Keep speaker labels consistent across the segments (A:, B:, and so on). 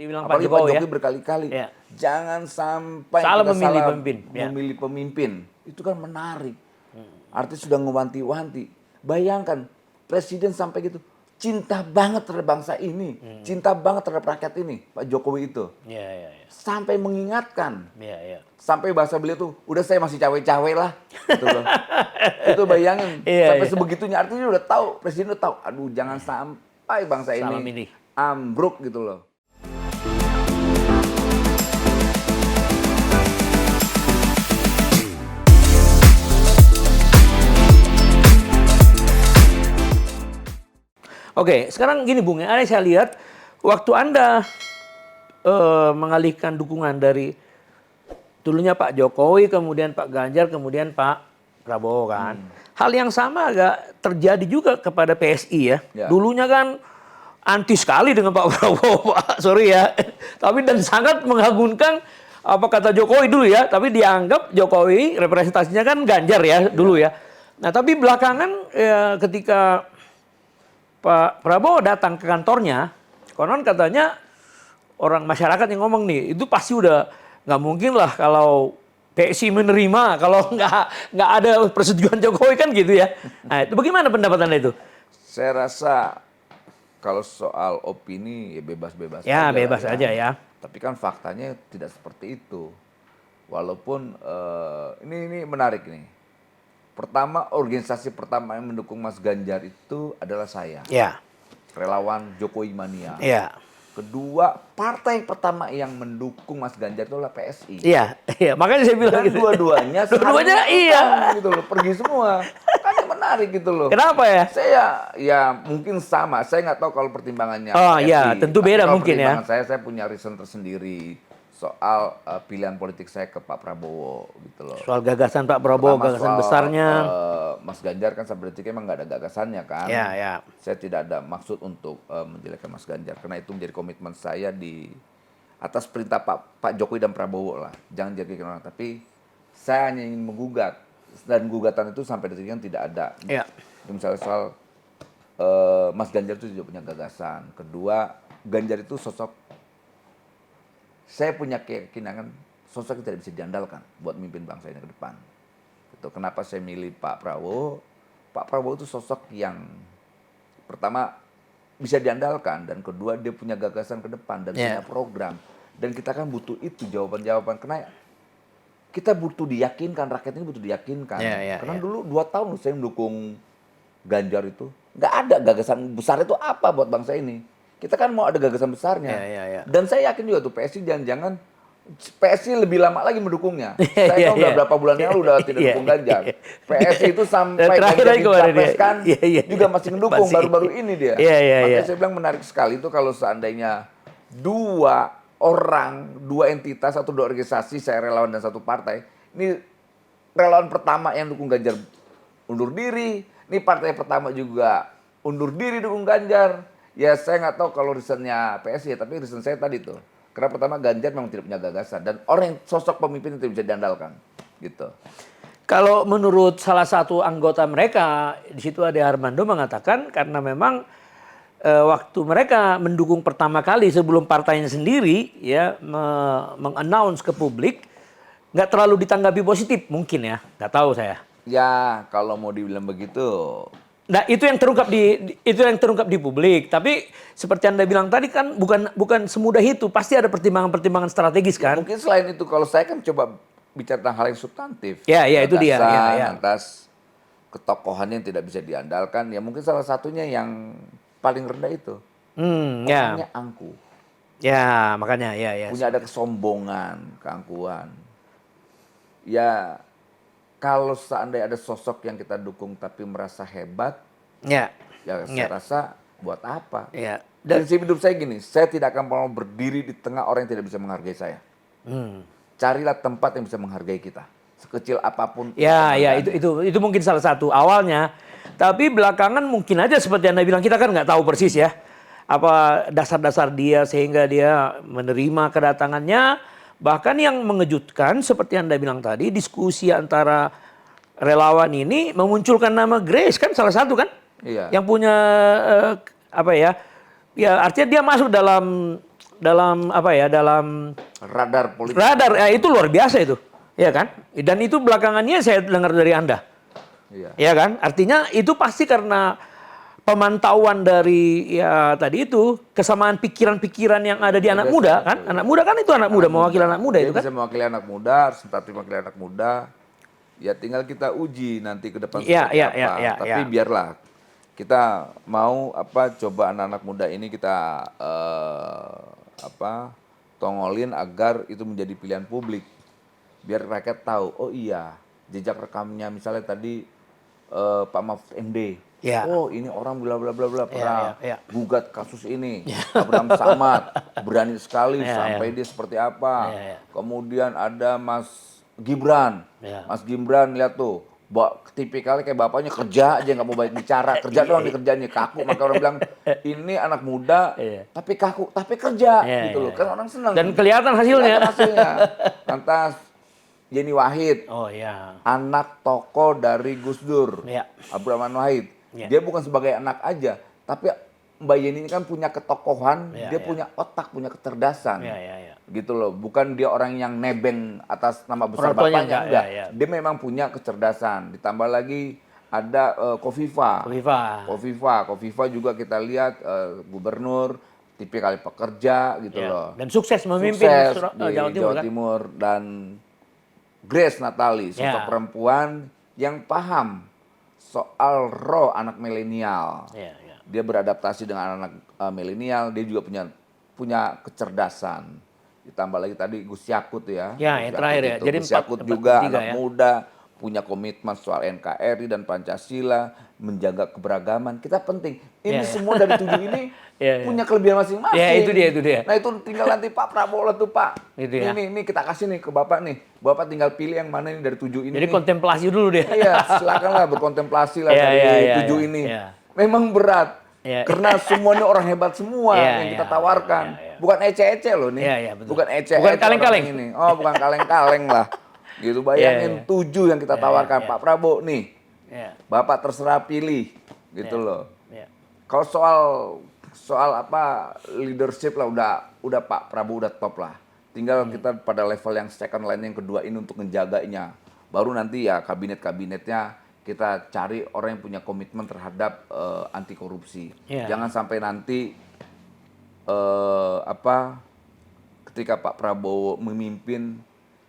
A: dibilang Pak
B: Apalagi Pak
A: Jokowi
B: Jokowi berkali-kali.
A: Ya.
B: Jangan sampai
A: Salah
B: kita
A: memilih
B: salah
A: pemimpin. Ya.
B: memilih pemimpin. Itu kan menarik. Artinya sudah ngewanti-wanti. Bayangkan presiden sampai gitu. Cinta banget terhadap bangsa ini. Cinta banget terhadap rakyat ini. Pak Jokowi itu.
A: Iya, iya, iya.
B: Sampai mengingatkan.
A: Iya, iya.
B: Sampai bahasa beliau tuh, udah saya masih cawe-cawe lah. Gitu loh. Itu bayangin.
A: Iya,
B: Sampai
A: iya.
B: sebegitunya. Artinya udah tahu. Presiden udah tahu. Aduh jangan sampai bangsa
A: Salah
B: ini
A: milih.
B: ambruk gitu loh.
A: Oke, sekarang gini Bung, ya, saya lihat waktu Anda mengalihkan dukungan dari dulunya Pak Jokowi, kemudian Pak Ganjar, kemudian Pak Prabowo kan. Hal yang sama agak terjadi juga kepada PSI ya.
B: Ya.
A: Dulunya kan anti sekali dengan Pak Prabowo, Pak. Sorry ya. Tapi dan sangat mengagungkan apa kata Jokowi dulu ya, tapi dianggap Jokowi representasinya kan Ganjar ya dulu ya. Nah, tapi belakangan ya, ketika Pak Prabowo datang ke kantornya, konon katanya orang masyarakat yang ngomong nih, itu pasti udah nggak mungkin lah kalau PSI menerima, kalau nggak ada persetujuan Jokowi kan gitu ya. Nah, itu bagaimana pendapat Anda itu?
B: Saya rasa kalau soal opini ya bebas-bebas
A: Ya,
B: aja
A: bebas
B: lah
A: aja ya.
B: Tapi kan faktanya tidak seperti itu. Walaupun ini menarik nih. Pertama, organisasi pertama yang mendukung Mas Ganjar itu adalah saya.
A: Ya.
B: Relawan Jokowi Mania.
A: Iya.
B: Kedua, partai pertama yang mendukung Mas Ganjar itu adalah PSI.
A: Iya, iya. Makanya saya bilang
B: Dan
A: gitu.
B: dua-duanya
A: iya.
B: gitu loh, pergi semua. Kan yang menarik gitu loh.
A: Kenapa ya?
B: Saya ya mungkin sama. Saya nggak tahu kalau pertimbangannya.
A: Oh
B: PSI.
A: iya, tentu
B: Tapi
A: beda
B: kalau
A: mungkin ya.
B: pertimbangan saya punya reason tersendiri soal pilihan politik saya ke Pak Prabowo gitu loh.
A: Soal gagasan Pak Prabowo,
B: Pertama
A: gagasan
B: soal,
A: besarnya.
B: Mas Ganjar kan sebenarnya emang nggak ada gagasannya kan.
A: Ya, ya.
B: Saya tidak ada maksud untuk menjelekkan Mas Ganjar karena itu menjadi komitmen saya di atas perintah Pak Jokowi dan Prabowo lah. Jangan jadikan orang. Tapi saya hanya ingin menggugat dan gugatan itu sampai detik ini tidak ada.
A: Ya.
B: Misalnya soal Mas Ganjar itu tidak punya gagasan. Kedua, Ganjar itu sosok, saya punya keyakinan sosok yang tidak bisa diandalkan buat memimpin bangsa ini ke depan. Itu kenapa saya milih Pak Prabowo. Pak Prabowo itu sosok yang pertama bisa diandalkan dan kedua dia punya gagasan ke depan dan punya program. Dan kita kan butuh itu jawaban-jawaban karena kita butuh diyakinkan, rakyat ini butuh diyakinkan. Karena dulu 2 tahun saya mendukung Ganjar itu nggak ada gagasan besar itu apa buat bangsa ini. Kita kan mau ada gagasan besarnya. Dan saya yakin juga tuh PSI jangan-jangan PSI lebih lama lagi mendukungnya. Saya tahu udah berapa bulan yang lalu udah tidak dukung Ganjar. PSI itu sampai Ganjar dicapreskan juga masih mendukung baru-baru ini dia. Makanya saya bilang menarik sekali itu kalau seandainya 2 orang, 2 entitas atau 2 organisasi, saya relawan dan 1 partai. Ini relawan pertama yang dukung Ganjar undur diri. Ini partai pertama juga undur diri dukung Ganjar. Ya saya nggak tahu kalau reasonnya PSI, tapi reason saya tadi tuh. Karena pertama Ganjar memang tidak punya gagasan dan orang yang sosok pemimpin itu bisa diandalkan, gitu.
A: Kalau menurut salah satu anggota mereka di situ ada Armando mengatakan karena memang waktu mereka mendukung pertama kali sebelum partainya sendiri ya mengannounce ke publik nggak terlalu ditanggapi positif mungkin ya, nggak tahu saya.
B: Ya kalau mau dibilang begitu.
A: Nah, itu yang terungkap di publik. Tapi seperti Anda bilang tadi kan bukan semudah itu. Pasti ada pertimbangan-pertimbangan strategis kan.
B: Mungkin selain itu kalau saya kan coba bicara tentang hal yang substantif.
A: Ya, itu dia.
B: Atas ketokohan yang tidak bisa diandalkan. Ya mungkin salah satunya yang paling rendah itu. Orangnya angkuh.
A: Ya, makanya ya.
B: Punya ada kesombongan, keangkuhan. Ya kalau seandainya ada sosok yang kita dukung tapi merasa hebat, ya saya rasa buat apa? Prinsip hidup saya gini, saya tidak akan mau berdiri di tengah orang yang tidak bisa menghargai saya. Carilah tempat yang bisa menghargai kita, sekecil apapun.
A: Ya, itu mungkin salah satu awalnya. Tapi belakangan mungkin aja seperti Anda bilang, kita kan nggak tahu persis ya apa dasar-dasar dia sehingga dia menerima kedatangannya. Bahkan yang mengejutkan seperti Anda bilang tadi, diskusi antara relawan ini memunculkan nama Grace kan salah satu kan?
B: Iya.
A: Yang punya apa ya? Ya artinya dia masuk dalam dalam apa ya, dalam
B: Radar politik.
A: radar itu luar biasa itu, ya kan? Dan itu belakangannya saya dengar dari Anda,
B: Iya.
A: ya kan? Artinya itu pasti karena pemantauan dari ya tadi itu kesamaan pikiran-pikiran yang ada di anak
B: Biasa,
A: muda
B: betul,
A: kan?
B: iya.
A: Anak muda kan itu anak muda mewakili anak muda
B: Dia
A: itu kan?
B: bisa mewakili anak muda, simpati mewakili anak muda. Ya tinggal kita uji nanti ke depan
A: Iya,
B: seperti
A: iya,
B: apa.
A: iya, iya,
B: Tapi
A: iya.
B: biarlah kita mau coba anak-anak muda ini kita tongolin agar itu menjadi pilihan publik. Biar rakyat tahu, oh iya, jejak rekamnya misalnya tadi Pak Mahfud MD.
A: Ya.
B: Oh, ini orang bla bla bla bla pernah
A: ya.
B: gugat kasus ini. Abraham Samad berani sekali
A: Ya,
B: sampai dia seperti apa.
A: Ya.
B: Kemudian ada Mas Gibran.
A: Ya.
B: Mas Gibran lihat tuh, tipikalnya kayak bapaknya kerja aja nggak mau baik bicara, kerja doang dikerjaannya kaku. Maka orang bilang ini anak muda
A: Iya.
B: tapi kaku, tapi kerja
A: Iya,
B: gitu loh.
A: iya.
B: Kan orang senang.
A: Dan kelihatan hasilnya.
B: Kelihatan hasilnya. Lantas Yeni Wahid,
A: Oh ya.
B: anak tokoh dari Gus Dur,
A: Ya.
B: Abdurrahman Wahid.
A: Ya.
B: Dia bukan sebagai anak aja, tapi Mbak Yeni ini kan punya ketokohan,
A: Ya,
B: dia
A: ya.
B: punya otak, punya kecerdasan.
A: Ya.
B: Gitu loh, bukan dia orang yang nebeng atas nama besar
A: Orang tuanya
B: bapaknya,
A: enggak,
B: enggak.
A: ya.
B: Dia memang punya kecerdasan. Ditambah lagi ada Kofifa. Kofifa juga kita lihat gubernur, tipikal pekerja gitu
A: Ya.
B: loh.
A: Dan sukses memimpin
B: Sukses di
A: Jawa Timur kan?
B: Timur. Dan Grace Natali, sosok
A: Ya.
B: perempuan yang paham soal roh anak milenial.
A: Ya.
B: Dia beradaptasi dengan anak milenial, dia juga punya kecerdasan. Ditambah lagi tadi Gus Yakut ya.
A: Ya,
B: Gus
A: yang terakhir ya.
B: itu.
A: Jadi
B: Gus Yakut
A: 4,
B: juga
A: 3
B: anak
A: ya.
B: muda, punya komitmen soal NKRI dan Pancasila, menjaga keberagaman. Kita penting. Ini
A: Ya.
B: semua dari 7 ini
A: Ya.
B: punya kelebihan masing-masing.
A: Ya, itu dia.
B: Nah, itu tinggal nanti Pak Prabowo lah tuh, Pak.
A: Itu ya.
B: Ini kita kasih nih ke Bapak nih. Bapak tinggal pilih yang mana nih dari 7 ini.
A: Jadi
B: nih.
A: kontemplasi dulu dia.
B: Iya, silakanlah berkontemplasi lah
A: Ya,
B: dari
A: ya,
B: 7
A: ya,
B: ini.
A: ya.
B: Memang berat.
A: Ya.
B: Karena semuanya orang hebat semua
A: Ya,
B: yang kita
A: ya,
B: tawarkan.
A: ya.
B: Bukan ece-ece loh nih.
A: Ya, betul.
B: Bukan ece-ece.
A: Bukan kaleng-kaleng.
B: orang ini. Oh, bukan kaleng-kaleng lah. Gitu, bayangin
A: Ya.
B: 7 yang kita tawarkan.
A: ya.
B: Pak Prabowo nih.
A: Ya.
B: Bapak terserah pilih. Gitu loh.
A: Ya.
B: Kalau soal leadership lah udah Pak Prabowo udah top lah. Tinggal kita pada level yang second line yang kedua ini untuk menjaganya. Baru nanti ya kabinet-kabinetnya kita cari orang yang punya komitmen terhadap anti korupsi.
A: Ya.
B: Jangan sampai nanti ketika Pak Prabowo memimpin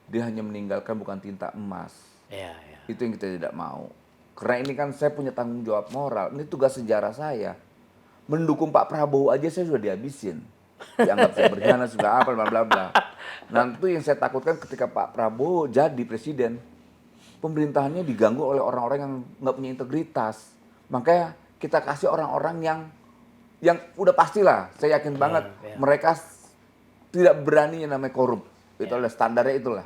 B: dia hanya meninggalkan bukan tinta emas.
A: Ya.
B: Itu yang kita tidak mau. Karena ini kan saya punya tanggung jawab moral. Ini tugas sejarah saya. Mendukung Pak Prabowo aja saya sudah dihabisin. Dianggap saya berkhianat, sudah apa, bla bla bla. Nah, itu yang saya takutkan ketika Pak Prabowo jadi presiden. Pemerintahannya diganggu oleh orang-orang yang nggak punya integritas. Makanya kita kasih orang-orang yang udah pastilah. Saya yakin banget mereka tidak berani yang namanya korup. Itu adalah standarnya itulah.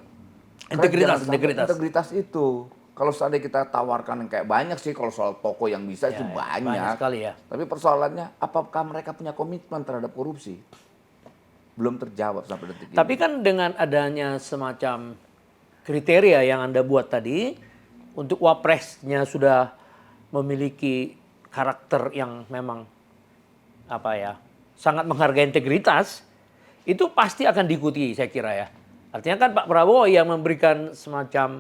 B: Integritas itu. Kalau seandainya kita tawarkan yang kayak banyak sih, kalau soal toko yang bisa itu banyak.
A: Banyak sekali ya.
B: Tapi persoalannya, apakah mereka punya komitmen terhadap korupsi? Belum terjawab sampai detik ini.
A: Tapi kan dengan adanya semacam kriteria yang Anda buat tadi, untuk wapresnya sudah memiliki karakter yang memang sangat menghargai integritas, itu pasti akan diikuti saya kira ya. Artinya kan Pak Prabowo yang memberikan semacam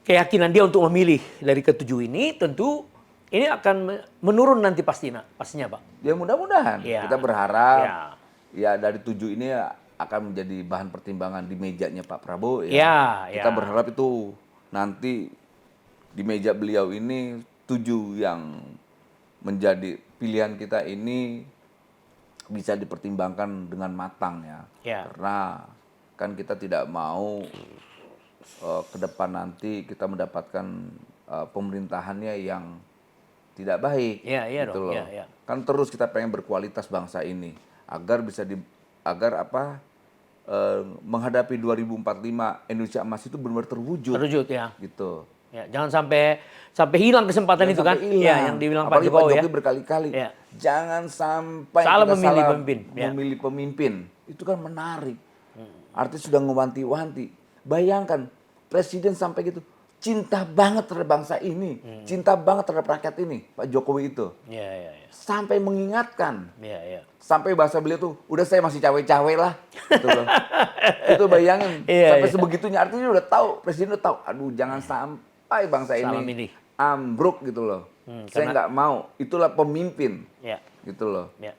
A: keyakinan dia untuk memilih dari ketujuh ini, tentu ini akan menurun nanti pastinya Pak.
B: Ya mudah-mudahan.
A: Ya.
B: Kita berharap ya dari 7 ini akan menjadi bahan pertimbangan di mejanya Pak Prabowo. Kita berharap itu nanti di meja beliau ini 7 yang menjadi pilihan kita ini bisa dipertimbangkan dengan matang ya. Karena kan kita tidak mau ke depan nanti kita mendapatkan pemerintahannya yang tidak baik. Gitu loh. Kan terus kita pengen berkualitas bangsa ini agar bisa menghadapi 2045 Indonesia Emas itu benar-benar terwujud. Gitu.
A: Ya, jangan sampai hilang kesempatan itu kan. Ya, yang dibilang Pak Jokowi
B: Jokowi berkali-kali. Jangan sampai
A: salah
B: kita
A: memilih
B: salah
A: pemimpin.
B: memilih pemimpin. Itu kan menarik. Artinya sudah ngewanti-wanti. Bayangkan presiden sampai gitu cinta banget terhadap bangsa ini, cinta banget terhadap rakyat ini, Pak Jokowi itu.
A: Iya, iya, iya.
B: Sampai mengingatkan,
A: Iya, iya.
B: sampai bahasa beliau tuh, udah saya masih cawe-cawe lah. Gitu loh. Itu bayangin,
A: Iya,
B: sampai
A: iya.
B: sebegitunya. Artinya udah tahu, Presiden udah tahu, aduh jangan sampai bangsa
A: Salam
B: ini
A: ini.
B: ambruk gitu loh. Saya
A: karena-
B: nggak mau, itulah pemimpin.
A: Iya.
B: Gitu loh.
A: Ya.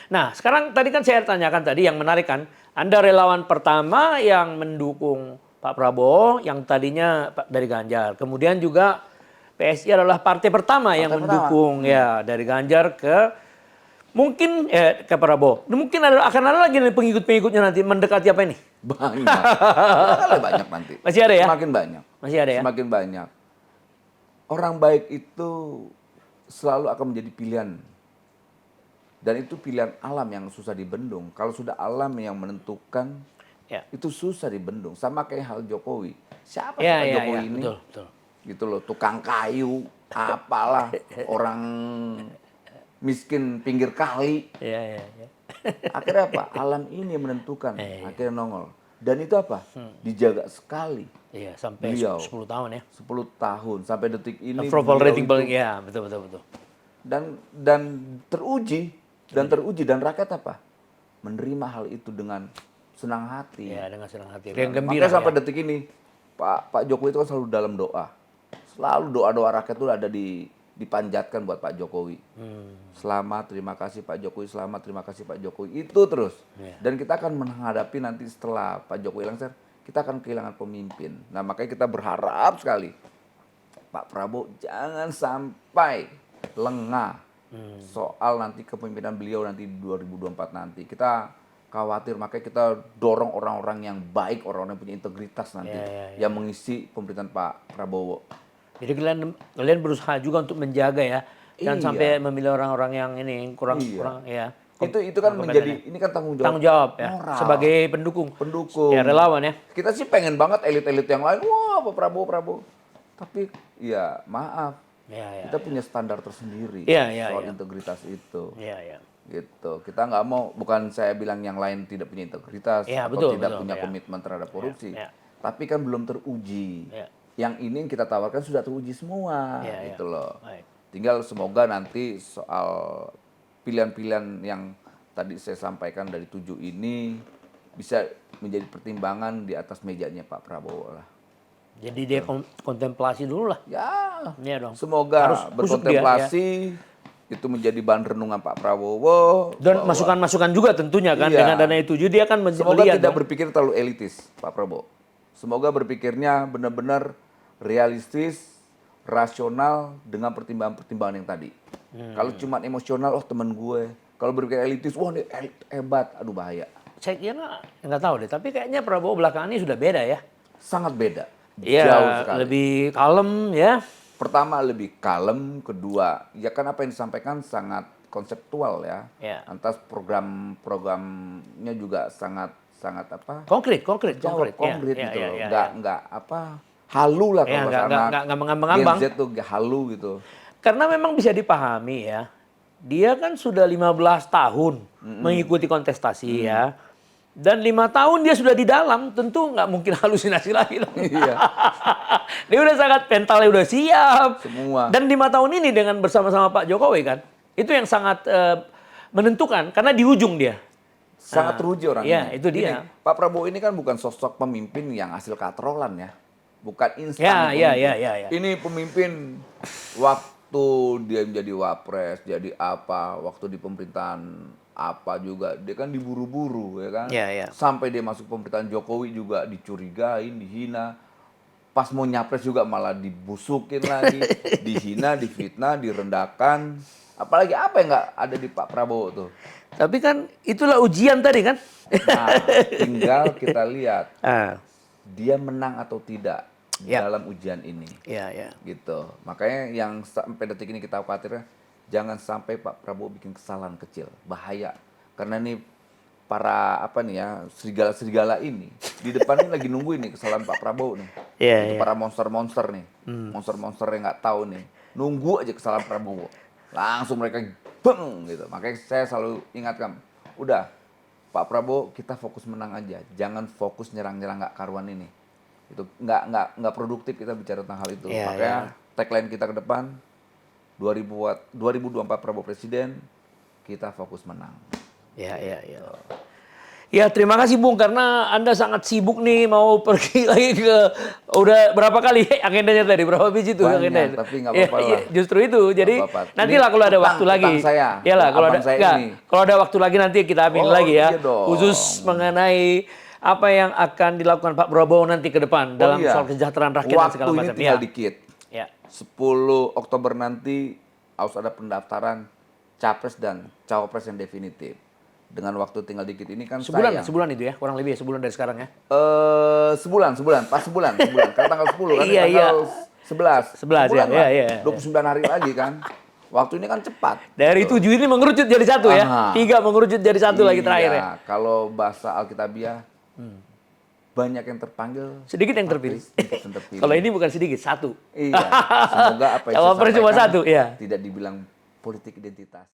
A: Nah, sekarang tadi kan saya tanyakan tadi yang menarik kan, Anda relawan pertama yang mendukung Pak Prabowo yang tadinya dari Ganjar. Kemudian juga PSI adalah partai pertama yang
B: pertama.
A: mendukung ya dari Ganjar ke mungkin ke Prabowo. Mungkin akan ada lagi nih pengikut-pengikutnya nanti mendekati apa ini?
B: Banyak. Bakal banyak nanti.
A: Masih ada ya?
B: Semakin banyak.
A: Masih ada ya?
B: Semakin banyak. Orang baik itu selalu akan menjadi pilihan. Dan itu pilihan alam yang susah dibendung. Kalau sudah alam yang menentukan,
A: Ya.
B: itu susah dibendung. Sama kayak hal Jokowi. Siapa sih
A: Ya,
B: Pak
A: ya,
B: Jokowi
A: ya,
B: ini?
A: betul, betul.
B: Gitu loh, tukang kayu, apalah, orang miskin pinggir kali.
A: Ya, ya, ya.
B: Akhirnya apa? Alam ini yang menentukan. Akhirnya nongol. Dan itu apa? Dijaga sekali.
A: Iya, sampai
B: Beliau.
A: 10 tahun ya.
B: 10 tahun sampai detik ini.
A: Approval
B: beliau
A: rating
B: itu-
A: paling ya, betul, betul, betul.
B: dan teruji dan rakyat apa? Menerima hal itu dengan senang hati.
A: Ya, dengan senang hati. Dengan gembira.
B: Makanya sampai
A: Ya.
B: detik ini Pak Jokowi itu kan selalu dalam doa. Selalu doa-doa rakyat itu ada dipanjatkan buat Pak Jokowi. Selamat, terima kasih Pak Jokowi, selamat, terima kasih Pak Jokowi. Itu terus.
A: Ya.
B: Dan kita akan menghadapi nanti setelah Pak Jokowi lengser, kita akan kehilangan pemimpin. Nah, makanya kita berharap sekali Pak Prabowo jangan sampai lengah soal nanti kepemimpinan beliau nanti 2024 nanti. Kita khawatir, makanya kita dorong orang-orang yang baik, orang-orang yang punya integritas nanti yang mengisi pemerintahan Pak Prabowo.
A: Jadi kalian berusaha juga untuk menjaga ya, jangan
B: Iya.
A: sampai memilih orang-orang yang ini kurang
B: Iya.
A: kurang ya.
B: Itu kan menjadi, ini kan tanggung jawab.
A: Tanggung jawab ya,
B: moral.
A: sebagai pendukung.
B: Pendukung.
A: Ya relawan ya.
B: Kita sih pengen banget elit-elit yang lain, wah Pak Prabowo. Tapi ya maaf,
A: Ya, ya.
B: kita punya standar tersendiri
A: Iya, iya,
B: soal
A: iya.
B: integritas itu.
A: Ya, ya.
B: Gitu. Kita nggak mau, bukan saya bilang yang lain tidak punya integritas
A: Iya,
B: atau
A: betul,
B: tidak
A: betul,
B: punya
A: ya.
B: komitmen terhadap korupsi.
A: Ya, ya.
B: Tapi kan belum teruji.
A: Ya.
B: Yang ini yang kita tawarkan sudah teruji semua,
A: Ya, ya.
B: gitu loh.
A: Baik.
B: Tinggal semoga nanti soal pilihan-pilihan yang tadi saya sampaikan dari 7 ini bisa menjadi pertimbangan di atas mejanya Pak Prabowo lah.
A: Jadi dia kontemplasi dulu lah.
B: Ya,
A: Iya dong.
B: semoga
A: Harus busuk dia,
B: berkontemplasi itu menjadi bahan renungan Pak Prabowo.
A: Dan
B: bahwa
A: masukan-masukan juga tentunya kan
B: Iya.
A: dengan dana itu. Jadi dia akan
B: semoga
A: melihat
B: tidak
A: dong.
B: berpikir terlalu elitis Pak Prabowo. Semoga berpikirnya benar-benar realistis, rasional dengan pertimbangan-pertimbangan yang tadi. Kalau cuma emosional, oh teman gue. Kalau berpikir elitis, wah ini elit hebat, aduh bahaya.
A: Saya kira nggak tahu deh, tapi kayaknya Prabowo belakangan ini sudah beda ya.
B: Sangat beda.
A: Iya,
B: Jauh sekali.
A: lebih kalem ya.
B: Pertama lebih kalem, kedua ya kan apa yang disampaikan sangat konseptual ya.
A: Ya.
B: Lantas program-programnya juga sangat apa?
A: Konkret.
B: Jawab konkret
A: Ya,
B: gitu
A: ya,
B: loh.
A: ya,
B: Nggak apa halu lah
A: Ya,
B: kalau bahasa
A: nggak mengambang-ambang.
B: Gen Z tuh halu gitu.
A: Karena memang bisa dipahami ya. Dia kan sudah 15 tahun mengikuti kontestasi ya. Dan 5 tahun dia sudah di dalam, tentu nggak mungkin halusinasi lagi dong.
B: Iya.
A: Dia udah sangat mentalnya udah siap.
B: Semua.
A: Dan 5 tahun ini dengan bersama-sama Pak Jokowi kan, itu yang sangat menentukan karena di ujung dia.
B: Sangat teruji orang
A: Iya,
B: ini.
A: itu dia.
B: Ini, Pak Prabowo ini kan bukan sosok pemimpin yang hasil katrolan ya. Bukan instan.
A: Ya,
B: pemimpin.
A: ya.
B: Ini pemimpin waktu dia menjadi wapres, jadi apa, waktu di pemerintahan apa juga, dia kan diburu-buru ya kan.
A: Ya, ya.
B: Sampai dia masuk pemerintahan Jokowi juga dicurigain, dihina. Pas mau nyapres juga malah dibusukin lagi, dihina, difitnah, direndahkan. Apalagi apa yang nggak ada di Pak Prabowo tuh.
A: Tapi kan itulah ujian tadi kan.
B: Nah, tinggal kita lihat
A: Ah,
B: dia menang atau tidak
A: Ya.
B: dalam ujian ini.
A: ya.
B: Gitu. Makanya yang sampai detik ini kita khawatirnya jangan sampai Pak Prabowo bikin kesalahan kecil, bahaya. Karena nih para apa nih ya, serigala-serigala ini di depan ini lagi nunggu ini kesalahan Pak Prabowo nih.
A: Iya,
B: Itu
A: iya.
B: para monster-monster nih. Monster-monster yang nggak tahu nih. Nunggu aja kesalahan Prabowo. Langsung mereka beng gitu. Makanya saya selalu ingatkan, udah Pak Prabowo kita fokus menang aja. Jangan fokus nyerang-nyerang nggak karuan ini. Itu nggak produktif kita bicara tentang hal itu.
A: Iya,
B: Makanya
A: iya.
B: tagline kita ke depan 2024 Prabowo Presiden, kita fokus menang.
A: Ya, ya, ya. Ya, terima kasih Bung karena Anda sangat sibuk nih mau pergi lagi ke udah berapa kali agendanya tadi berapa biji tuh
B: Banyak,
A: agendanya.
B: tapi nggak
A: Ya,
B: apa-apa
A: iya,
B: lah.
A: justru itu. Jadi
B: Nggak apa-apa.
A: nantilah kalau ada
B: Ini
A: waktu lagi.
B: utang saya.
A: Iyalah kalau ada
B: Abang saya
A: enggak,
B: ini.
A: kalau ada waktu lagi nanti kita ambil
B: Oh,
A: lagi ya.
B: iya dong.
A: Khusus mengenai apa yang akan dilakukan Pak Prabowo nanti ke depan dalam
B: iya.
A: soal kesejahteraan rakyat dan segala
B: Waktu
A: macam.
B: ini tinggal
A: Ya.
B: dikit.
A: Ya.
B: 10 Oktober nanti harus ada pendaftaran capres dan cawapres yang definitif. Dengan waktu tinggal dikit ini kan
A: Sebulan itu ya, kurang lebih ya sebulan dari sekarang ya.
B: sebulan, pas sebulan. Karena tanggal 10 kan,
A: Iya,
B: tanggal 11.
A: 11
B: Sebulan
A: ya,
B: lah.
A: iya.
B: 29 hari lagi kan. Waktu ini kan cepat.
A: Dari 7 ini mengerucut jadi satu ya.
B: Aha.
A: 3 mengerucut jadi satu lagi terakhir ya.
B: Iya, kalau bahasa Alkitabiah, banyak yang terpanggil,
A: Sedikit yang terpilih.
B: sedikit yang terpilih.
A: Kalau ini bukan sedikit, satu.
B: Iya, semoga apa yang saya
A: Cawapres cuma
B: sampaikan
A: satu, ya.
B: tidak dibilang politik identitas.